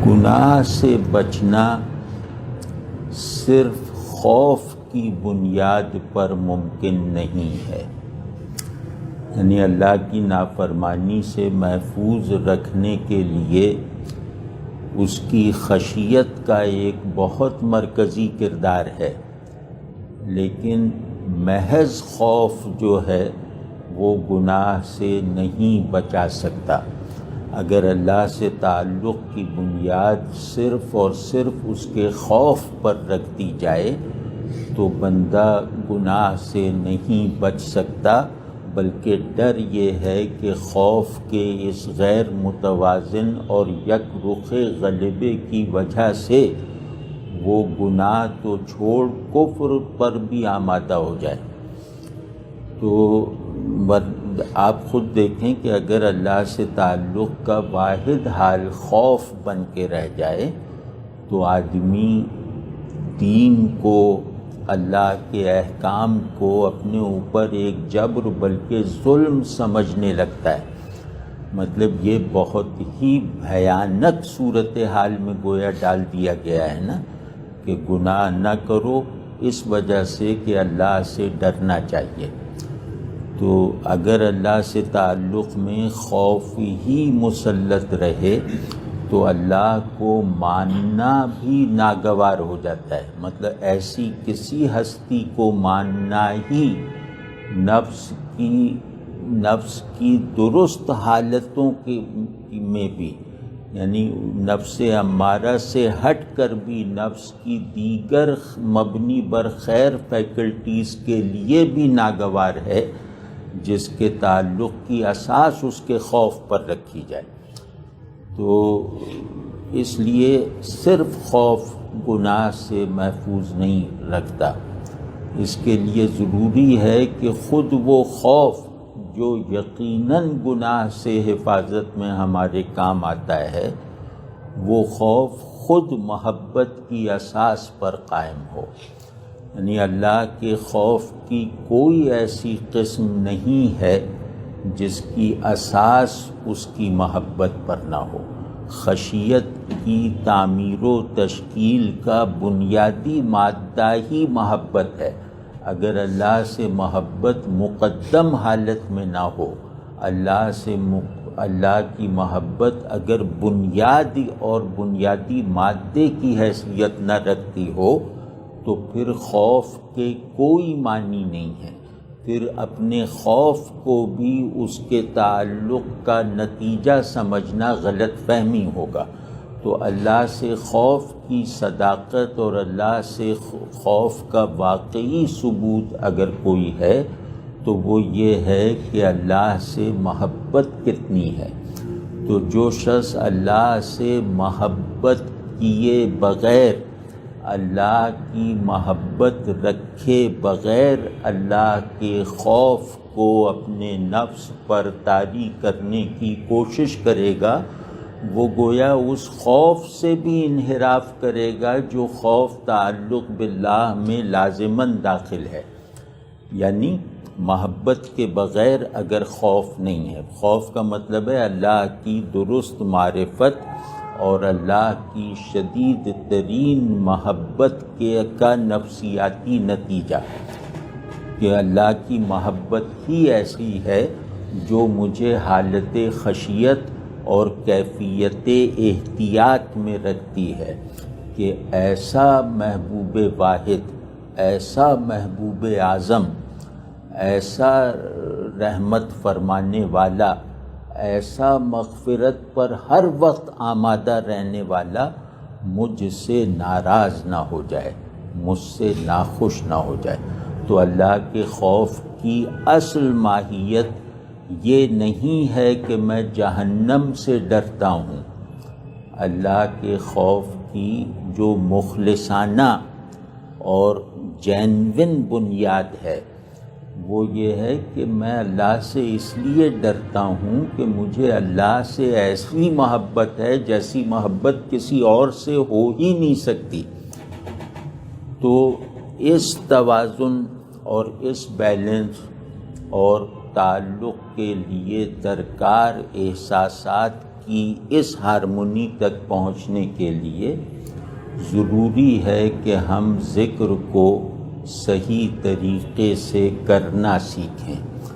گناہ سے بچنا صرف خوف کی بنیاد پر ممکن نہیں ہے، یعنی اللہ کی نافرمانی سے محفوظ رکھنے کے لیے اس کی خشیت کا ایک بہت مرکزی کردار ہے، لیکن محض خوف جو ہے وہ گناہ سے نہیں بچا سکتا۔ اگر اللہ سے تعلق کی بنیاد صرف اور صرف اس کے خوف پر رکھ دی جائے تو بندہ گناہ سے نہیں بچ سکتا، بلکہ ڈر یہ ہے کہ خوف کے اس غیر متوازن اور یک رخ غلبے کی وجہ سے وہ گناہ تو چھوڑ کفر پر بھی آمادہ ہو جائے۔ تو آپ خود دیکھیں کہ اگر اللہ سے تعلق کا واحد حال خوف بن کے رہ جائے تو آدمی دین کو، اللہ کے احکام کو اپنے اوپر ایک جبر بلکہ ظلم سمجھنے لگتا ہے۔ مطلب یہ بہت ہی بھیانک صورتحال میں گویا ڈال دیا گیا ہے نا، کہ گناہ نہ کرو اس وجہ سے کہ اللہ سے ڈرنا چاہیے۔ تو اگر اللہ سے تعلق میں خوف ہی مسلط رہے تو اللہ کو ماننا بھی ناگوار ہو جاتا ہے۔ مطلب ایسی کسی ہستی کو ماننا ہی نفس کی درست حالتوں میں بھی، یعنی نفس امارہ سے ہٹ کر بھی نفس کی دیگر مبنی بر خیر فیکلٹیز کے لیے بھی ناگوار ہے، جس کے تعلق کی اساس اس کے خوف پر رکھی جائے۔ تو اس لیے صرف خوف گناہ سے محفوظ نہیں رکھتا، اس کے لیے ضروری ہے کہ خود وہ خوف جو یقیناً گناہ سے حفاظت میں ہمارے کام آتا ہے، وہ خوف خود محبت کی اساس پر قائم ہو۔ یعنی اللہ کے خوف کی کوئی ایسی قسم نہیں ہے جس کی اساس اس کی محبت پر نہ ہو۔ خشیت کی تعمیر و تشکیل کا بنیادی مادہ ہی محبت ہے۔ اگر اللہ سے محبت مقدم حالت میں نہ ہو، اللہ کی محبت اگر بنیادی اور بنیادی مادے کی حیثیت نہ رکھتی ہو تو پھر خوف کے کوئی معنی نہیں ہے۔ پھر اپنے خوف کو بھی اس کے تعلق کا نتیجہ سمجھنا غلط فہمی ہوگا۔ تو اللہ سے خوف کی صداقت اور اللہ سے خوف کا واقعی ثبوت اگر کوئی ہے تو وہ یہ ہے کہ اللہ سے محبت کتنی ہے۔ تو جو شخص اللہ سے محبت کیے بغیر، اللہ کی محبت رکھے بغیر اللہ کے خوف کو اپنے نفس پر طاری کرنے کی کوشش کرے گا، وہ گویا اس خوف سے بھی انحراف کرے گا جو خوف تعلق باللہ میں لازماً داخل ہے۔ یعنی محبت کے بغیر اگر خوف نہیں ہے، خوف کا مطلب ہے اللہ کی درست معرفت اور اللہ کی شدید ترین محبت کا نفسیاتی نتیجہ، کہ اللہ کی محبت ہی ایسی ہے جو مجھے حالت خشیت اور کیفیت احتیاط میں رکھتی ہے کہ ایسا محبوب واحد، ایسا محبوب اعظم، ایسا رحمت فرمانے والا، ایسا مغفرت پر ہر وقت آمادہ رہنے والا مجھ سے ناراض نہ ہو جائے، مجھ سے ناخوش نہ ہو جائے۔ تو اللہ کے خوف کی اصل ماہیت یہ نہیں ہے کہ میں جہنم سے ڈرتا ہوں۔ اللہ کے خوف کی جو مخلصانہ اور جینوین بنیاد ہے وہ یہ ہے کہ میں اللہ سے اس لیے ڈرتا ہوں کہ مجھے اللہ سے ایسی محبت ہے جیسی محبت کسی اور سے ہو ہی نہیں سکتی۔ تو اس توازن اور اس بیلنس اور تعلق کے لیے درکار احساسات کی اس ہارمونی تک پہنچنے کے لیے ضروری ہے کہ ہم ذکر کو صحیح طریقے سے کرنا سیکھیں۔